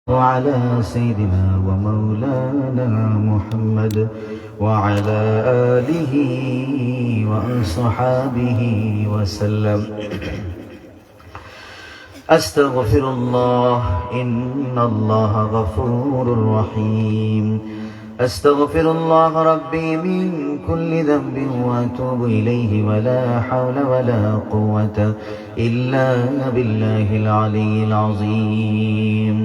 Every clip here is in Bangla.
وعلى سيدنا ومولانا محمد وعلى آله وصحابه وسلم. أستغفر الله إن الله غفور رحيم. أستغفر الله ربي من كل ذنب وأتوب إليه ولا حول ولا قوة إلا بالله العلي العظيم.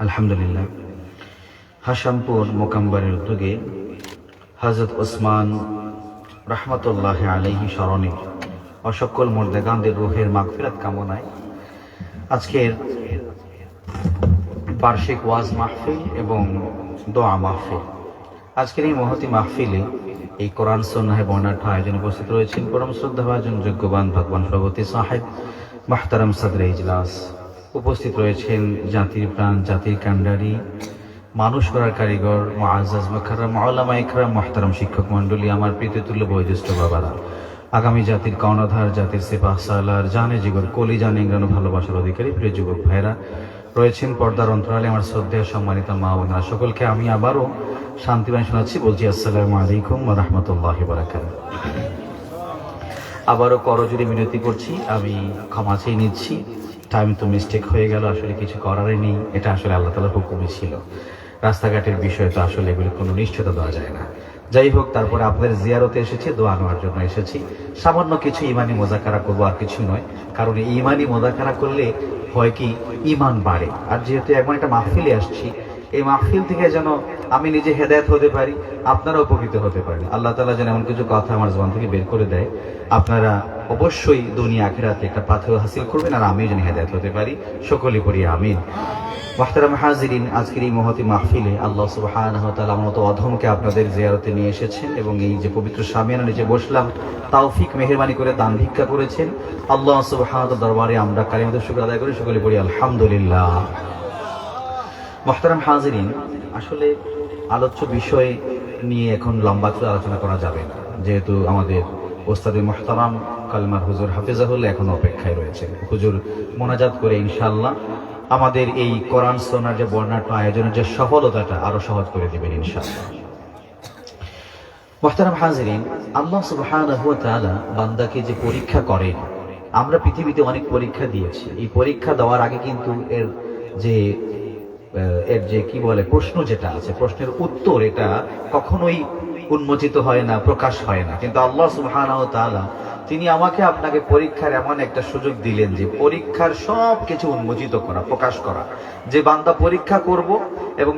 আলহামদুলিল্লাহ, হাসামপুর মোকাম্বারের উদ্যোগে হযরত ওসমান রাহমাতুল্লাহি আলাইহি স্মরণে অসকল মুর্দাগানদের রূহের মাগফিরাত কামনায় আজকের বার্ষিক ওয়াজ মাহফিল এবং দোয়া মাহফিল, আজকের এই মহতী মাহফিলে এই কোরআন সুন্নাহ বর্ণাঢ্য আয়োজনে উপস্থিত রয়েছেন পরম শ্রদ্ধাভাজন যোগ্যবান ভগবান সভাপতি সাহেব মাহতারাম সদরে ইজলাস। উপস্থিত রয়েছেন জাতির প্রাণ, জাতির কান্ডারি, মানুষ করার কারিগর, মুআজ্জাজ মুকাররম উলামা ইকরাম, মুহতারাম শিক্ষক মণ্ডলী, আমার প্রীতিতুল্য বয়োজ্যেষ্ঠ বাবারা, আগামী জাতির কর্ণধার, জাতির সেপাহ সালার, জানে জিগর কলিজা নিংড়ানো ভালোবাসার অধিকারী প্রিয় যুবক ভাইরা রয়েছেন পর্দার অন্তরালে, আমার শ্রদ্ধেয় সম্মানিত মা বোনেরা, সকলকে আমি আবারও শান্তিবাণী শোনাচ্ছি, বলছি আসসালামু আলাইকুম ওয়া রাহমাতুল্লাহি ওয়া বারাকাতুহু। আবারও করজোড়ে মিনতি করছি, আমি ক্ষমা চেয়ে নিচ্ছি, টাইম তো মিস্টেক হয়ে গেল, আসলে কিছু করারই নেই, এটা আসলে আল্লাহ তাআলার হুকুমই ছিল। রাস্তাঘাটের বিষয়ে তো আসলে এগুলি কোনো নিশ্চয়তা দেওয়া যায় না। যাই হোক, তারপরে আপনাদের জিয়ারতে এসেছি, দোয়া নেওয়ার জন্য এসেছি, সামান্য কিছু ইমানি মোজাকারা করবো, আর কিছু নয়। কারণ এই ইমানি মোজাকারা করলে হয় কি, ইমান বাড়ে। আর যেহেতু এমন একটা মাহফিলে আসছি, এই মাহফিল থেকে যেন আমি নিজে হেদায়েত হতে পারি, আপনারা উপকৃত হতে পারেন। আল্লাহ তাআলা যেন এমন কিছু কথা আমার জবান থেকে বের করে দেয়, আপনারা অবশ্যই দুনিয়া আখিরাতে একটা পাথেয় হাসিল করবেন, আর আমিও যেন হেদায়েত হতে পারি। সকলেই পড়ি আমিন। মুহতারাম হাজিরিন, আজকের এই মহতী মাহফিলে আল্লাহ সুবহানাহু ওয়া তাআলা আমার মতো অধমকে আপনাদের জিয়ারতে নিয়ে এসেছেন, এবং এই যে পবিত্র শামিয়ানা নিচে বসলাম, তৌফিক মেহেরবানি করে দান ভিক্ষা করেছেন। আল্লাহ সুবহানাহু ওয়া তাআলার দরবারে আমরা কালিমাতুর শুকর আদায় করি, সকলে পড়ি আলহামদুলিল্লাহ। মুহতারাম হাজিরিন, আসলে আলোচ্য বিষয় নিয়ে এখন লম্বা করে আলোচনা করা যাবে না, যেহেতু আমাদের ওস্তাদে মুহতারাম কালমার হুজুর হাফিজাহুল্লাহ এখন অপেক্ষায় রয়েছেন। হুজুর মোনাজাত করে ইনশাআল্লাহ আমাদের এই কোরআন সুন্নাহর যে বর্ণাঢ্য আয়োজনের যে সফলতাটা আরো সহজ করে দিবেন ইনশাআল্লাহ। মুহতারাম হাজিরিন, আল্লাহ সুবহানাহু ওয়া তাআলা বান্দাকে যে পরীক্ষা করেন, আমরা পৃথিবীতে অনেক পরীক্ষা দিয়েছি। এই পরীক্ষা দেওয়ার আগে কিন্তু এর যে কি বলে প্রশ্ন যেটা আছে, প্রশ্নের উত্তর এটা কখনোই উন্মোচিত হয় না, প্রকাশ হয় না। কিন্তু আল্লাহ সুবহানাহু ওয়া তাআলা তিনি আমাকে আপনাকে পরীক্ষার এমন একটা সুযোগ দিলেন যে পরীক্ষার সব কিছু উন্মোচিত করা, প্রকাশ করা, যে বান্দা পরীক্ষা করব এবং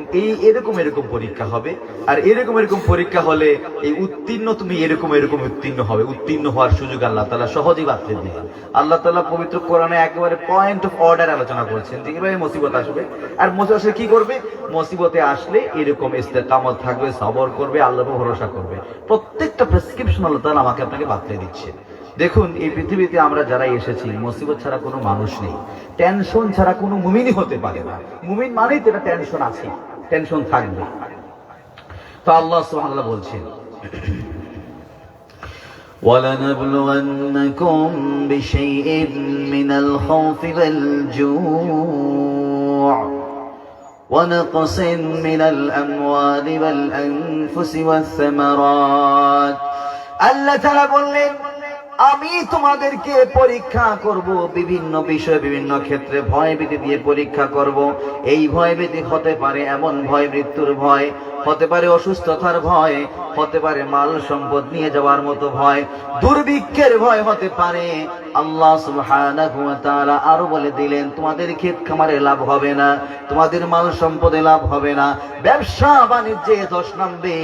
এরকম পরীক্ষা হবে, আর এরকম পরীক্ষা হলে এই উত্তীর্ণ তুমি এরকম উত্তীর্ণ হবে। উত্তীর্ণ হওয়ার সুযোগ আল্লাহ তাআলা সহজেই বাতলে দিলেন। আল্লাহ তাআলা পবিত্র কোরআনে একেবারে পয়েন্ট অফ অর্ডার আলোচনা করেছেন যে এভাবে মুসিবত আসবে, আর মুসিবত আসলে কি করবে, মুসিবতে আসলে এরকম ইস্তেকামত থাকবে, সবর করবে, আল্লাহর উপর ভরসা করবে। প্রত্যেকটা প্রেসক্রিপশন আল্লাহ তাআলা আমাকে আপনাকে বাতলে দিচ্ছে। দেখুন, এই পৃথিবীতে আমরা যারা এসেছি, মুসিবত ছাড়া কোনো মানুষ নেই, টেনশন ছাড়া কোনো মুমিনই হতে পারে না। মুমিন মানেই তো এটা টেনশন আছে, টেনশন থাকবে। তো আল্লাহ সুবহানাহু ওয়া তাআলা বলছেন, وَلَنَبْلُوَنَّكُمْ بِشَيْءٍ مِّنَ الْخَوْفِ وَالْجُوعِ وَنَقْصٍ مِّنَ الْأَمْوَالِ وَالْأَنفُسِ وَالثَّمَرَاتِ। আল্লাহ তাআলা বললেন, আমি তোমাদেরকে পরীক্ষা করব, বিভিন্ন বিষয়, বিভিন্ন ক্ষেত্রে ভয় ভীতি দিয়ে পরীক্ষা করব। এই ভয় ভীতি হতে পারে এমন ভয়, মৃত্যুর ভয় হতে পারে, অসুস্থতার ভয় হতে পারে, মাল সম্পদ নিয়ে যাওয়ার মতো ভয়, দুর্ভিক্ষের ভয় হতে পারে। আল্লাহ সুবহানাহু ওয়া তাআলা আরো বলে দিলেন, তোমাদের ক্ষেত খামারে লাভ হবে না, তোমাদের মাল সম্পদে লাভ হবে না, ব্যবসা বাণিজ্যে ধস নামবে,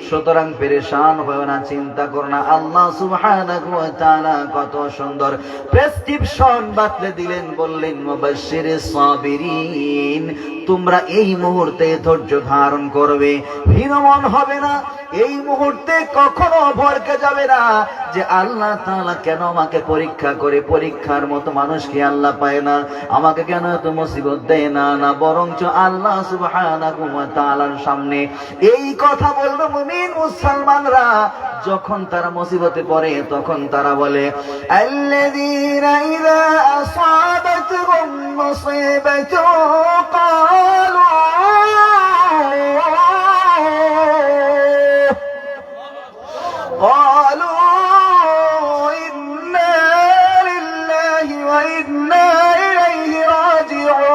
সুতরাং পেরেশান হয়ো না, চিন্তা করো না। আল্লাহ সুবহানাহু ওয়া তাআলা কত সুন্দর প্রেসক্রিপশন বাতলে দিলেন, বললেন মুবাশশিরিস সাবিরিন, তোমরা এই মুহূর্তে ধৈর্য ধারণ করবে, হীনমন হবে না, এই মুহূর্তে কখনো ভরকে যাবে না যে আল্লাহ তাআলা কেন আমাকে পরীক্ষা করে, পরীক্ষার মতো মানুষ কি আল্লাহ পায় না, আমাকে কেন এত মুসিবত দেয় না, না বরঞ্চ আল্লাহ সুবহানাহু ওয়া তাআলার সামনে এই কথা বলবে মুমিন মুসলমানরা যখন তারা মুসিবতে পড়ে, তখন তারা বলে আল্লাযীনা ইযা আসাবাতহুম মুসিবাতুন ক্বালু ইন্না লিল্লাহি ওয়া ইন্না ইলাইহি রাজিউন।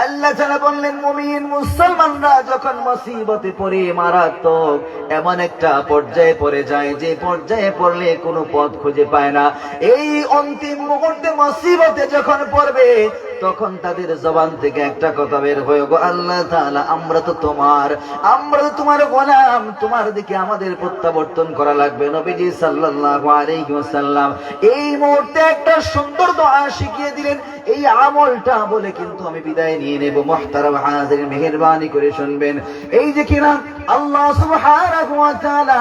আল্লাহ তাআলা বললেন মুমিন মুসলমানরা যখন মুসিবতে পড়ে, মারাত্মক এমন একটা পর্যায়ে পড়ে যায় যে পর্যায়ে পড়লে কোনো পথ খুঁজে পায় না, এই অন্তিম মুহূর্তে মুসিবতে যখন পড়বে তখন তাদের জবান থেকে একটা কথা বের হয়ে গো আল্লাহ তাআলা আমরা তো তোমার গোলাম, তোমার দিকে আমাদের প্রত্যাবর্তন করা লাগবে। নবীজি সাল্লাল্লাহু আলাইহি ওয়াসাল্লাম এই মুহূর্তে একটা সুন্দর দোয়া শিখিয়ে দিলেন, এই আমলটা বলে কিন্তু আমি বিদায় নিয়ে নেব। মুহতারাম হাজির মেহেরবানি করে শুনবেন, এই যে কিনা আল্লাহ সুবহানাহু ওয়া তাআলা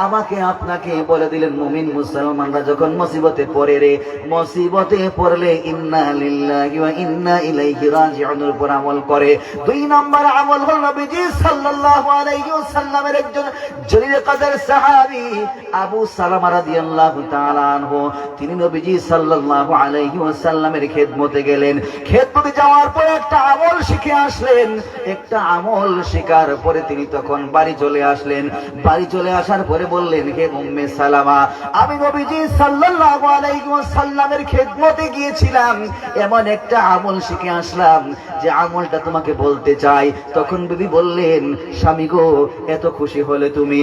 আমাকে আপনাকে বলে দিলেন মুমিন মুসলমানরা যখন মুসিবতে পড়ে রে, মুসিবতে পড়লে ইন্না লিল্লাহি ওয়া ইন্না ইলাইহি রাজিউনের উপর আমল করে। 2 নম্বর আমল হল নবীজি সাল্লাল্লাহু আলাইহি ওয়াসাল্লামের একজন জলিল কদর সাহাবী আবু সালামা রাদিয়াল্লাহু তাআলা আনহু, তিনি নবীজি সাল্লাল্লাহু আলাইহি ওয়াসাল্লামের খেদমতে গেলেন। খেদমতে যাওয়ার পরে একটা আমল শিখে আসলেন, একটা আমল শেখার পরে তিনি তখন বাড়ি চলে আসলেন। বাড়ি চলে আসার পরে বললেন, হে উম্মে সালামা, আমি নবীজি সাল্লাল্লাহু আলাইহি ওয়াসাল্লামের খেদমতে গিয়েছিলাম, এমন একটা আমল শিখে আসলাম যে আমলটা তোমাকে বলতে চাই। তখন বিবি বললেন, স্বামী গো, এত খুশি হলে তুমি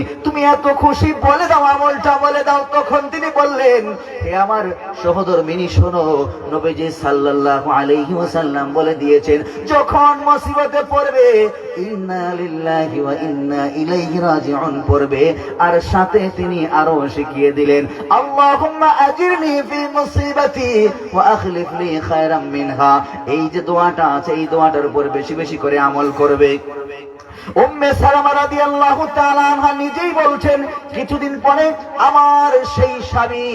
এত খুশি, বলে দাও, আমলটা বলে দাও। তখন তিনি বললেন, হে আমার সহধর্মিনী শোনো, নবীজি সাল্লাল্লাহু আলাইহি ওয়াসাল্লাম বলে দিয়েছেন যখন মুসিবতে পড়বে ইন্না লিল্লাহি ওয়া ইন্না ইলাইহি রাজিউন পড়বে। আর সাথে তিনি আরো শিখিয়ে দিলেন, আল্লাহুম্মা আজিরনি ফি মুসিবাতি ওয়া আখলিফ লি খায়রাম মিনহা। এই যে দোয়াটা আছে, এই দোয়াটার উপর বেশি বেশি করে আমল করবে। উম্মে সালামা রাদিয়াল্লাহু তাআলা আনহা নিজেই বলছেন, কিছুদিন পরে আমার সেই স্বামী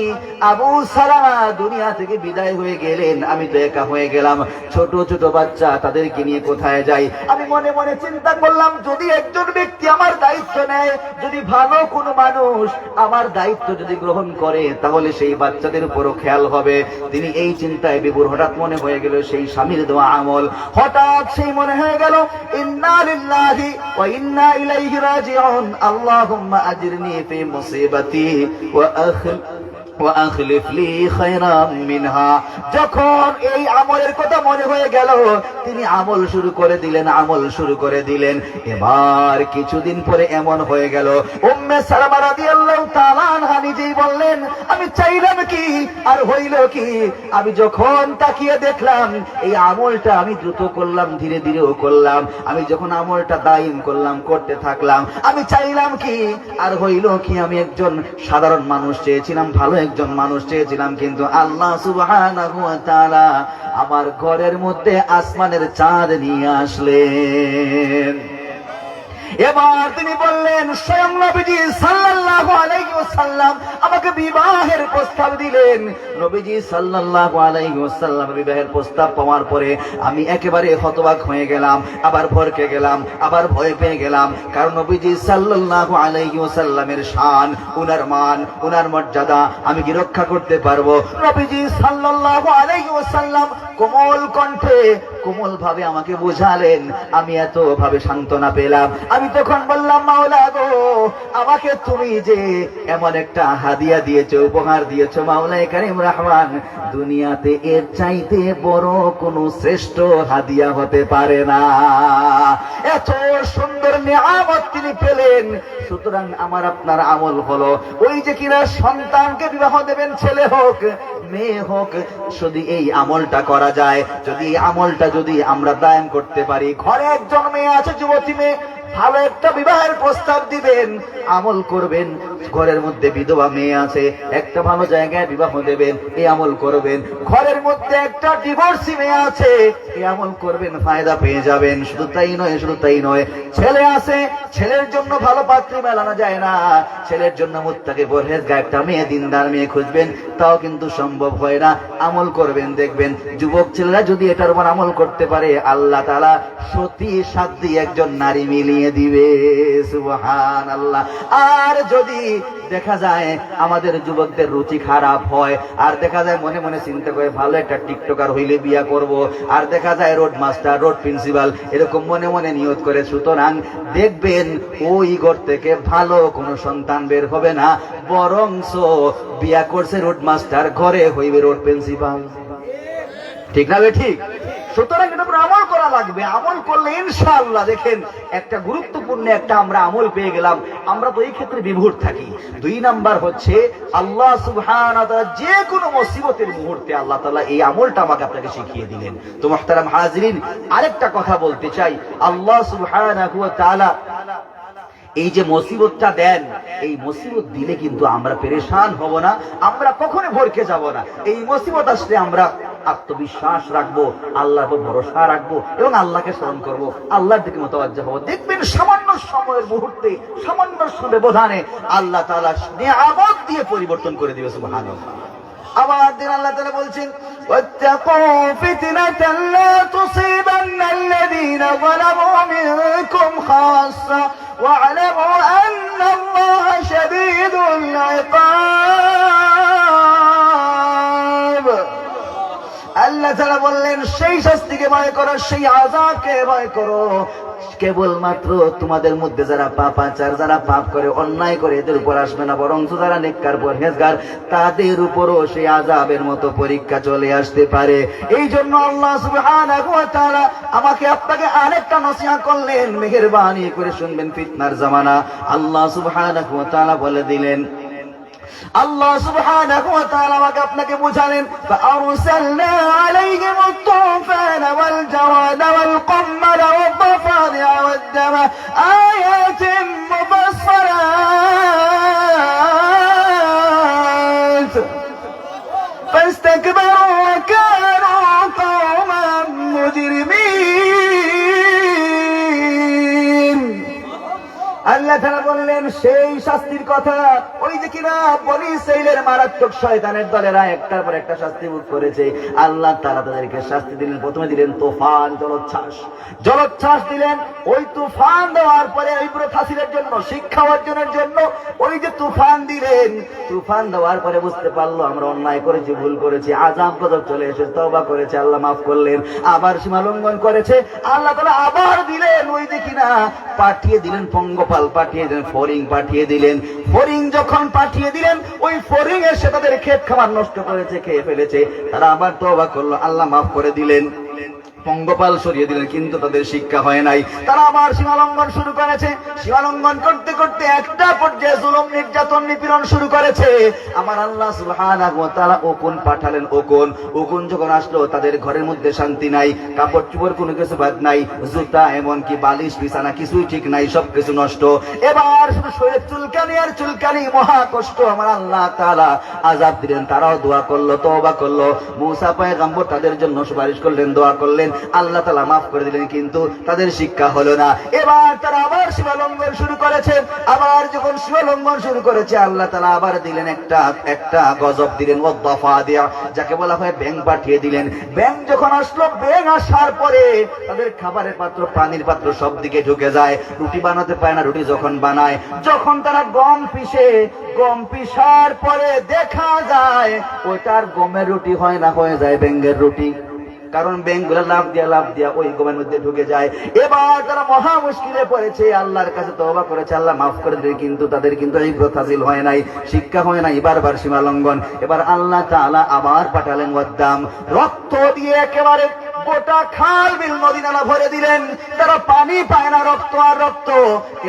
আবু সালামা দুনিয়া থেকে বিদায় হয়ে গেলেন, আমি তো একা হয়ে গেলাম, ছোট ছোট বাচ্চা, তাদেরকে নিয়ে কোথায় যাই। আমি মনে মনে চিন্তা করলাম, যদি একজন ব্যক্তি আমার দায়িত্ব নেয়, যদি ভালো কোনো মানুষ আমার দায়িত্ব যদি গ্রহণ করে, তাহলে সেই বাচ্চাদের উপরও খেয়াল হবে। তিনি এই চিন্তায় বিভোর, হঠাৎ মনে হয়ে গেল সেই স্বামীর দেওয়া আমল, হঠাৎ সেই মনে হয়ে গেল ইন্না লিল্লাহি ওয়া ইন্না ইলাইহি রাজিউন, আল্লাহুম্মা আজিরনি ফি মুসিবাতি ওয়া আখলিফ লি খায়রাম মিনহা। যখন এই আমলের কথা মনে হয়ে গেল, তিনি আমল শুরু করে দিলেন। এবার কিছুদিন পরে এমন হয়ে গেল, উম্মে সালামা রাদিয়াল্লাহু তাআলা আনহা নিজেই বললেন, আমি চাইলাম কি আর হইল কি, আমি যখন তাকিয়ে দেখলাম এই আমলটা আমি দ্রুত করলাম, ধীরে ধীরেও করলাম, আমি যখন আমলটা দায়িম করলাম, করতে থাকলাম, আমি চাইলাম কি আর হইল কি, আমি একজন সাধারণ মানুষ চেয়েছিলাম, ভালো একজন মানুষ চেয়েছিলাম, কিন্তু আল্লাহ সুবহানাহু ওয়া তাআলা আমার ঘরের মধ্যে আসমানের চাঁদ নিয়ে আসলেন। এবার তিনি বললেন, স্বয়ং নবীজি সাল্লাল্লাহু আলাইহি ওয়াসাল্লাম আমাকে বিবাহের প্রস্তাব দিলেন। নবীজি সাল্লাল্লাহু আলাইহি ওয়াসাল্লাম বিবাহের প্রস্তাব পাওয়ার পরে আমি একেবারে হতবাক হয়ে গেলাম, আবার ভরকে গেলাম, আবার ভয় পেয়ে গেলাম। কারণ নবীজি সাল্লাল্লাহু আলাইহি ওয়াসাল্লামের শান, উনার মান, উনার মর্যাদা আমি কি রক্ষা করতে পারবো? নবীজি সাল্লাল্লাহু আলাইহি ওয়াসাল্লাম কোমল কণ্ঠে, কোমল ভাবে আমাকে বুঝালেন। আমি এত ভাবে সান্ত্বনা পেলাম। আমি তখন বললাম, মাওলা গো, আমাকে তুমি যে এমন একটা হাদিয়া দিয়েছো, উপহার দিয়েছো, মাওলাই কারীম রহমান, দুনিয়াতে এর চাইতে বড় কোনো শ্রেষ্ঠ হাদিয়া হতে পারে না। এত সুন্দর নিয়ামত তিনি পেলেন। সুতরাং আমার আপনার আমল হলো, ওই যে কিনা সন্তানকে বিবাহ দেবেন, ছেলে হোক মেয়ে হোক, যদি এই আমলটা করা যায়, যদি এই আমলটা যদি আমরা দায়েম করতে পারি, ঘরে একজন মেয়ে আছে, যুবতী মেয়ে, ভালো একটা বিবাহের প্রস্তাব দিবেন, আমল করবেন। ঘরের মধ্যে বিধবা মেয়ে আছে, একটা ভালো জায়গায় বিবাহ দেবেন, এই আমল করবেন। ঘরের মধ্যে একটা ডিভোর্সি মেয়ে আছে, এই আমল করবেন, ফায়দা পেয়ে যাবেন। শুধু তাই নয়, ছেলে আছে, ছেলের জন্য ভালো পাত্রী মেলানো যায় না, ছেলের জন্য মুত্তাকি পরহেজগার একটা মেয়ে, দিনদার মেয়ে খুঁজবেন, তাও কিন্তু সম্ভব হয় না। আমল করবেন, দেখবেন যুবক ছেলেরা যদি এটার উপর আমল করতে পারে, আল্লাহ তাআলা সতী সাধ্বী একজন নারী মিলিয়ে দিবে। সুবহানাল্লাহ। আর যদি দেখা যায় আমাদের যুবকদের রুচি খারাপ হয়, আর দেখা যায় মনে মনে চিন্তা করে ভালো একটা টিকটকার হইলে বিয়া করব, আর দেখা যায় রোড মাস্টার, রোড প্রিন্সিপাল, এরকম মনে মনে নিয়ত করে, সুতরাং দেখবেন ওই ঘর থেকে ভালো কোনো সন্তান বের হবে না, বরংস বিয়া করছে রোড মাস্টার, ঘরে হইবে রোড প্রিন্সিপাল। ঠিক না বে ঠিক? সুতরাং এটা আমল করা লাগবে। আমল করলে ইনশাআল্লাহ দেখেন একটা গুরুত্বপূর্ণ একটা আমরা আমল পেয়ে গেলাম। আমরা তো এই ক্ষেত্রে বিভোর থাকি। 2 নাম্বার হচ্ছে আল্লাহ সুবহানাহু ওয়া তাআলা যে কোনো মুসিবতের মুহূর্তে আল্লাহ তাআলা এই আমলটা আমাকে আপনাকে শিখিয়ে দিলেন। তো মুহতারাম হাজিরিন, আরেকটা কথা বলতে চাই, আল্লাহ সুবহানাহু ওয়া তাআলা এই যে মুসিবতটা দেন, এই মুসিবত দিলে কিন্তু আমরা পেরেশান হব না, আমরা কখনো ভরকে যাব না। এই মুসিবত আসলে আমরা আত্মবিশ্বাস রাখবো, আল্লাহর উপর ভরসা রাখবো এবং আল্লাহকে স্মরণ করবো, আল্লাহর দিকে মুতাওয়াজ্জিহ হবো। দেখবেন সামান্য সময়ের মুহূর্তে, সামান্য ব্যবধানে আল্লাহ তাআলা নিয়ামত দিয়ে পরিবর্তন করে দিবে। সুবহানাল্লাহ। আবার দিন আল্লাহ তাআলা বলছেন, ওয়াত্তাকু ফিতনাতান লা তুসিবান্না আল্লাযীনা যালামু মিনকুম খাসসা ওয়া'লামু আন্নাল্লাহা শাদীদুল ইকাব। আল্লাহ তাআলা বললেন, সেই শাস্তিকে ভয় করো, সেই আযাবকে ভয় করো। কেবলমাত্র তোমাদের মধ্যে যারা পাপাচার, যারা পাপ করে, অন্যায় করে, এদের উপর আসবে না, বরং যারা নেককার পরহেজগার তাদের উপরও সেই আযাবের মতো পরীক্ষা চলে আসতে পারে। এই জন্য আল্লাহ সুবহানাহু ওয়া তাআলা আমাকে আপনাকে আরেকটা নসিহত করলেন, মেহেরবানি করে শুনবেন। ফিতনার জামানা, আল্লাহ সুবহানাহু ওয়া তাআলা বলে দিলেন, আল্লাহ সুবহানাহু ওয়া তাআলা আমাকে আপনাকে বুঝালেন, ফাআরসালনা আলাইহিমুত তুফানা ওয়াল জাওয়াদা ওয়াল কম্মালা ওয়াদ দাফাদিআ ওয়াদ দামা আয়াতিন মুফাসসালাত ফাস্তাকবারু ওয়া কানু কওমান মুজরিমিন। আল্লাহ তাআলা বললেন সেই শাস্তির কথা, ওই যে কিনা বনি ইসরাঈলের মারাত্মক শয়তানের দলেরা একটার পর একটা শাস্তি ভোগ করেছে, আল্লাহ তাআলা তাদেরকে শাস্তি দিলেন। প্রথমে দিলেন তুফান, জলোচ্ছ্বাস দিলেন। ওই তুফান দেওয়ার পরে ওই পুরো ফাসিলের জন্য, শিক্ষা অর্জনের জন্য ওই যে তুফান দিলেন, তুফান দেওয়ার পরে বুঝতে পারলো আমরা অন্যায় করেছি, ভুল করেছি, আযাব গজব চলে এসে তওবা করেছে, আল্লাহ মাফ করলেন। আবার সীমা লঙ্ঘন করেছে, আল্লাহ তাআলা আবার দিলেন, ওই যে কিনা পাঠিয়ে দিলেন পঙ্গপাল, পাঠিয়ে দিলেন ফড়িং, পাঠিয়ে দিলেন। ফড়িং যখন পাঠিয়ে দিলেন, ওই ফড়িং এসে তাদের ক্ষেত খাবার নষ্ট করেছে, খেয়ে ফেলেছে। তারা আবার তওবা করলো, আল্লাহ মাফ করে দিলেন। পঙ্গপাল সরিয়ে দিলেন, কিন্তু তাদের শিক্ষা হয় নাই, তারা আবার সীমালঙ্ঘন শুরু করেছে। সীমালঙ্ঘন করতে করতে একটা পর্যায়ে জুলুম, নির্যাতন, নিপীড়ন শুরু করেছে। আমার আল্লাহ সুবহানাহু ওয়া তাআলা উকুন পাঠালেন। উকুন যখন আসলো, তাদের ঘরের মধ্যে শান্তি নাই, কাপড় চোপড় কোনো কিছু বাদ নাই, জুতা এমনকি বালিশ বিছানা কিছুই ঠিক নাই, সবকিছু নষ্ট। এবার শুধু শরীরে চুলকানি আর চুলকানি, মহা কষ্ট। আমার আল্লাহ তাআলা আযাব দিলেন। তারাও দোয়া করলো, তওবা করলো। মুসা পয়গম্বর তাদের জন্য সুপারিশ করলেন, দোয়া করলেন, আল্লাহ তাআলা মাফ করে দিলেন, কিন্তু তাদের শিক্ষা হলো না। এবার তারা আবার সীমালঙ্ঘন শুরু করেছে। আবার যখন সীমালঙ্ঘন শুরু করেছে, আল্লাহ তাআলা আবার দিলেন একটা গজব দিলেন, ওয়াদ দাফাদিআ, যাকে বলা হয় ব্যাঙ, পাঠিয়ে দিলেন। ব্যাঙ যখন আসলো, ব্যাঙ আসার পরে তাদের খাবারের পাত্র, পানির পাত্র সব দিকে ঢুকে যায়, রুটি বানাতে পারে না। রুটি যখন বানায়, যখন তারা গম পিষে, গম পিষার পরে দেখা যায় ওটার গমের রুটি হয় না, হয়ে যায় ব্যাঙের রুটি। কারণ ব্যাঙগুলো লাফ দিয়া ওই গমের মধ্যে ঢুকে যায়। এবার তারা মহা মুশকিলে পড়েছে, আল্লাহর কাছে তওবা করেছে, আল্লাহ মাফ করে দিলেন, কিন্তু তাদের কিন্তু এই হাসিল হয় নাই, শিক্ষা হয় নাই, বারবার সীমা লঙ্ঘন। এবার আল্লাহ তাআলা আবার পাঠালেন ওয়াদ্দাম, রক্ত দিয়ে একেবারে গোটা খাল বিল নদী নালা ভরে দিলেন, তারা পানি পায় না, রক্ত আর রক্ত।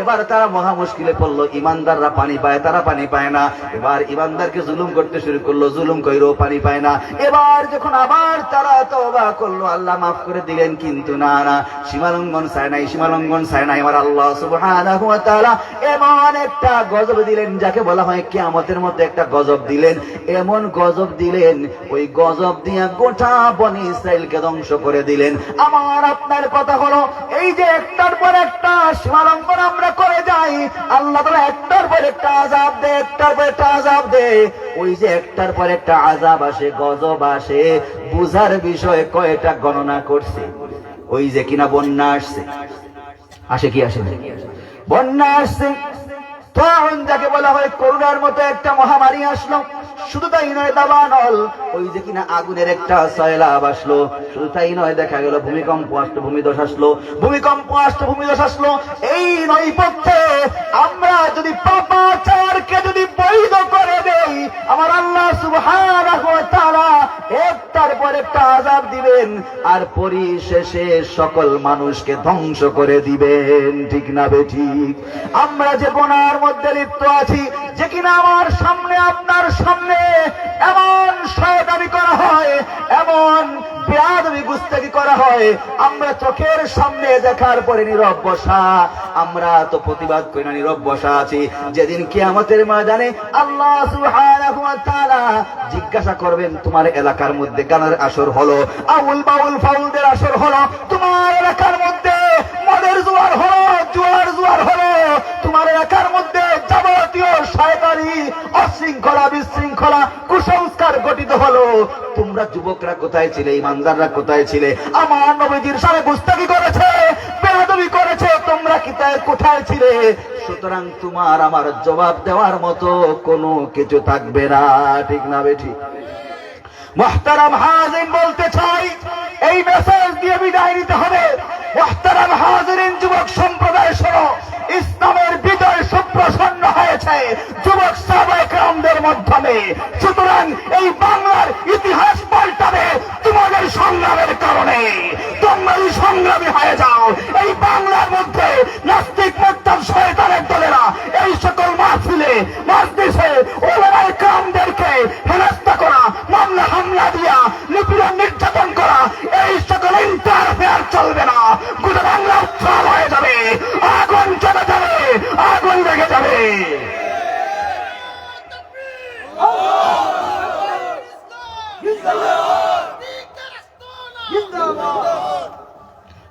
এবার তারা মহা মুশকিলে পড়লো, ইমানদাররা পানি পায়, তারা পানি পায় না। এবার ইমানদারকে জুলুম করতে শুরু করলো, জুলুম কইরো পানি পায় না। এবার যখন আবার তারা তওবা করলো, আল্লাহ মাফ করে দিলেন, কিন্তু না না, সীমালঙ্ঘন চায় নাই, সীমালঙ্ঘন চায় নাই। আমার আল্লাহ সুবহানাহু ওয়া তাআলা এমন একটা গজব দিলেন, যাকে বলা হয় কিয়ামতের মধ্যে একটা গজব দিলেন। এমন গজব দিলেন, ওই গজব দিয়া গোটা বনি ইসরাইলকে ধ্বংস করে দিলেন। আমার আপনার কথা হলো, এই যে একটার পর একটা সীমালঙ্ঘন আমরা করে যাই, আল্লাহ তাআলা একটার পর একটা আযাব দেয়, একটার পর একটা আযাব দেয়। ওই যে একটার পর একটা আযাব আসে, গজব আসে, বুঝার বিষয় কয়টা গণনা করছে। ওই যে কিনা বন্যা আসছে, আসে কি আসে না? বন্যা আসছে, তখন যাকে বলা হয় করোনার মতো একটা মহামারী আসলো। শুধু তাই নয়, দাবানল, ওই যে কিনা আগুনের একটা সয়লাব আসলো। শুধু তাই নয়, দেখা গেল ভূমিকম্প আসলো, ভূমিধস আসলো, ভূমিকম্প আসলো, ভূমিধস আসলো। এই নৈপথ্যে আমরা যদি পাপাচারকে যদি বৈধ করে দেই, আমার আল্লাহ সুবহানাহু ওয়া তাআলা একটার পর একটা আযাব দিবেন, আর পরিশেষে সকল মানুষকে ধ্বংস করে দিবেন। ঠিক না বেঠিক? আমরা যে গুনার মধ্যে লিপ্ত আছি, যে কিনা আমার সামনে আপনার সামনে এমন শয়তানি করা হয়, এমন বেয়াদবি গুস্তাখি করা হয়, আমরা চোখের সামনে দেখার পরে নীরব বসা। আমরা তো প্রতিবাদ করি না, নীরব বসা আছি। যেদিন কিয়ামতের ময়দানে আল্লাহ সুবহানাহু ওয়া তাআলা জিজ্ঞাসা করবেন, তোমার এলাকার মধ্যে গানের আসর হলো, আউল বাউল ফাউলদের আসর হলো, তোমার এলাকার মধ্যে মদের জোয়ার হলো, জোয়ার হলো, তোমার এলাকার মধ্যে যাবতীয় শয়তানি, অশৃঙ্খলা, বিশৃঙ্খলা, কুসংস্কার গঠিত হলো, তোমরা যুবকরা কোথায় ছিলে? ইমানদাররা কোথায় ছিলে? আমার নবীজির সাথে গুস্তাখি করেছে, বেয়াদবি করেছে, তোমরা কোথায় ছিলে? সুতরাং তোমার আমার জবাব দেওয়ার মতো কোনো কিছু থাকবে না। ঠিক না বেঠিক? মুহতারাম হাজিরিন, বলতে চাই, এই মেসেজ দিয়ে বিদায় নিতে হবে। মুহতারাম হাজিরিন, যুবক সম্প্রদায় শোনো, ইসলামের বিজয় সুপ্রসন্ন হয়েছে যুবক সাহাবায়ে কেরামদের মাধ্যমে। সুতরাং এই বাংলার ইতিহাস পাল্টাবে তোমাদের সংগ্রামের কারণে। তোমরা সংগ্রামী হয়ে যাও। এই বাংলার মধ্যে নাস্তিক, মুরতাদ, শয়তানের দলেরা এই সকল মাহফিলে, মজলিসে উলামায়ে কেরামদেরকে হেনস্থা করা, মামলা হামলা দিয়া নিপীড়ন নির্যাতন করা, এই সকল ইন্টারফেয়ার চলবে না। গোটা বাংলা উত্তাল হয়ে যাবে, আগুন জ্বলে যাবে, আগুন লেগে যাবে।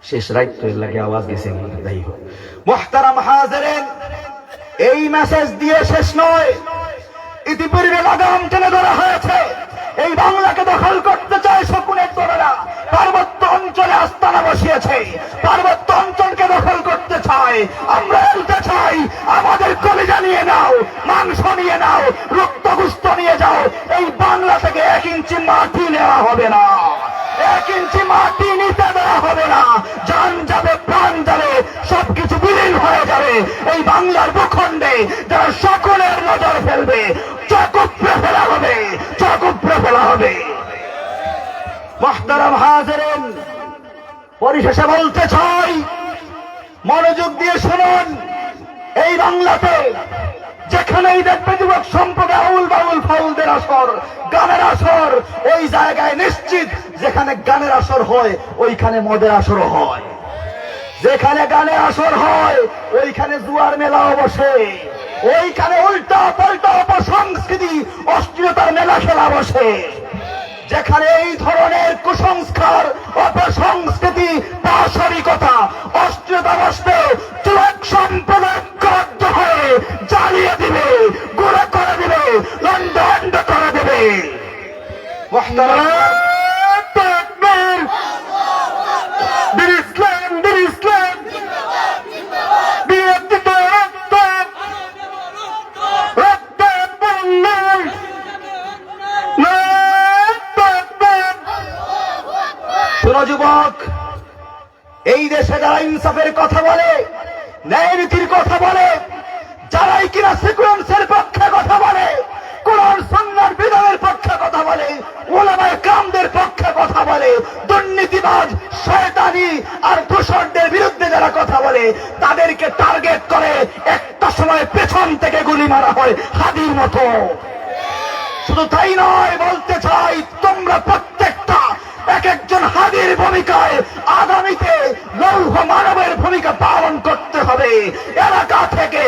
শেষ রাইট লাগে আওয়াজ গেছে। যাই হোক, মুহতারাম হাজিরিন, এই মেসেজ দিয়ে শেষ নয়। ইতিপূর্বে লাগাম টেনে ধরা হয়েছে। এই বাংলাকে দখল করতে চায় শকুনের দলেরা, পার্বত্য অঞ্চলে আস্তানা বসিয়েছে, পার্বত্য অঞ্চলকে দখল করতে চায়। আমরা বলতে চাই, আমাদের কলিজা নিয়ে নাও, মাংস নিয়ে নাও, রক্ত গুস্ত নিয়ে যাও, এই বাংলা থেকে 1 ইঞ্চি মাটি নেওয়া হবে না, 1 ইঞ্চি মাটি নিতে দেওয়া হবে না। জান যাবে, প্রাণ যাবে, সবকিছু বিলীন হয়ে যাবে। এই বাংলার ভূখণ্ডে যারা সকলের নজর ফেলবে, চোখ উপড়ে ফেলা হবে, চোখ উপড়ে ফেলা হবে। মুহতারাম হাজিরিন, পরিশেষে বলতে চাই, মনোযোগ দিয়ে শুনুন, এই বাংলাতে যেখানেই দেখবে যুবক সম্প্রদায় আউল বাউল ফাউলদের আসর, গানের আসর, ওই জায়গায় নিশ্চিত যেখানে গানের আসর হয় ওইখানে মদের আসরও হয়। যেখানে গানের আসর হয় ওইখানে জুয়ার মেলাও বসে, ওইখানে উল্টা পাল্টা অপসংস্কৃতি, অশ্লীলতার মেলা খেলা বসে। যেখানে এই ধরনের কুসংস্কার, অপসংস্কৃতি, পাশবিকতা, অশ্লীলতা বসবে, যুবক সম্প্রদায় বাধ্য হয়ে জ্বালিয়ে দিবে, গুঁড়ো করে দিবে, লন্ডভন্ড করে দেবে। মুহতারাম, তাকবীর, বীর ইসলাম, বীর ইসলাম, বীর দিতে রক্ত, রক্ত বন্যায়, শোনো যুবক, এই দেশে যারা ইনসাফের কথা বলে, ন্যায় নীতির কথা বলে, যারাই কিনা সিকুয়েন্সের পক্ষে কথা বলে, কোন কোরআন সুন্নাহর বিধানের পক্ষে কথা বলে, উলামায়ে কেরামদের পক্ষে কথা বলে, দুর্নীতিবাজ শয়তানি আর দোষরদের বিরুদ্ধে যারা কথা বলে তাদেরকে টার্গেট করে একটা সময় পেছন থেকে গুলি মারা হয় হাদির মতো। শুধু তাই নয়, বলতে চাই তোমরা প্রত্যেকটা এক একজন হাদির ভূমিকায় আগামীতে লৌহ মানবের ভূমিকা পালন করতে হবে। এলাকা থেকে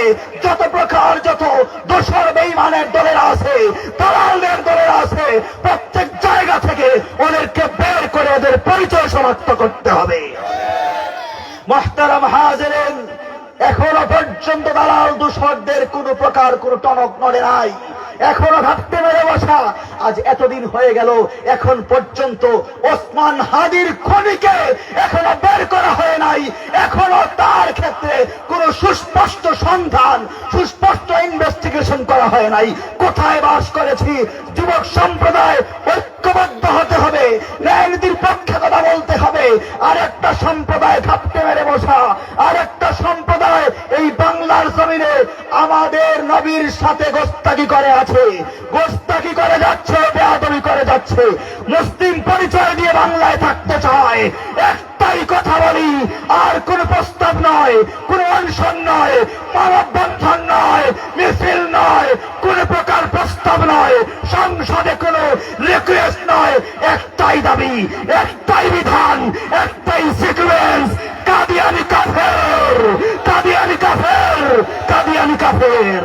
যত দোসর বেঈমানের দলেরা আছে, দালালদের দলেরা আছে, প্রত্যেক জায়গা থেকে ওদেরকে বের করে ওদের পরিচয় শনাক্ত করতে হবে। মুহতারাম হাজিরিন, এখনো পর্যন্ত দালাল দোসরদের কোনো প্রকার কোনো টনক নড়ে নাই। এখনো ভাবতে মেরে বসা, আজ এতদিন হয়ে গেল এখন পর্যন্ত ওসমান হাদির খনিকে এখনো বের করা হয় নাই। এখনো তার ক্ষেত্রে কোনো সুস্পষ্ট সন্ধান, সুস্পষ্ট ইনভেস্টিগেশন করা হয় নাই। কোথায় বাস করেছি? যুবক সম্প্রদায় ঐক্যবদ্ধ হতে হবে, ন্যায় নীতির পক্ষে কথা বলতে হবে। আর একটা সম্প্রদায় ভাবতে মেরে বসা, আর একটা সম্প্রদায় এই বাংলার জমিনে আমাদের নবীর সাথে গোস্তাকি করে আছে, গোস্তাকি করে যাচ্ছে, বেয়াদবি করে যাচ্ছে, মুসলিম পরিচয় দিয়ে বাংলায় থাকতে চায়। একটাই কথা বলি, আর কোন প্রস্তাব নয়, কোন অনশন নয়, মানববন্ধন নয়, মিছিল নয়, কোন প্রকার প্রস্তাব নয়, সংসদে কোন রিকোয়েস্ট নয়। একটাই দাবি, একটাই বিধান, একটাই সিকোয়েন্স, কাদিয়ানি কাফের, কাদিয়ানি কাফের, কাদিয়ানি কাফের।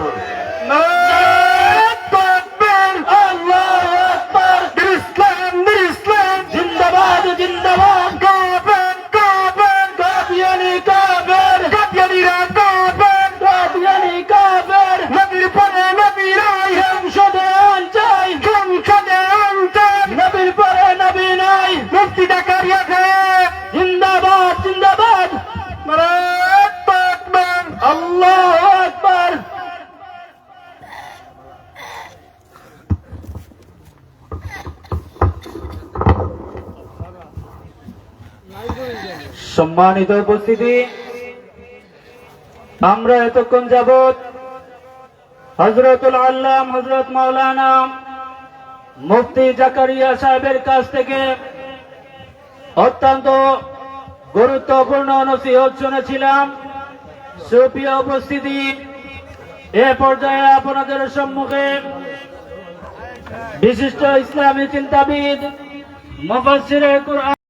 সম্মানিত উপস্থিতি, আমরা এতক্ষণ যাবৎ হযরতুল আল্লাম হযরত মাওলানা মুফতি জাকারিয়া সাহেবের কাছ থেকে অত্যন্ত গুরুত্বপূর্ণ নসিহত শুনেছিলাম। সুপ্রিয় উপস্থিতি, এ পর্যায়ে আপনাদের সম্মুখে বিশিষ্ট ইসলামী চিন্তাবিদ মুফাসসিরে কুরআন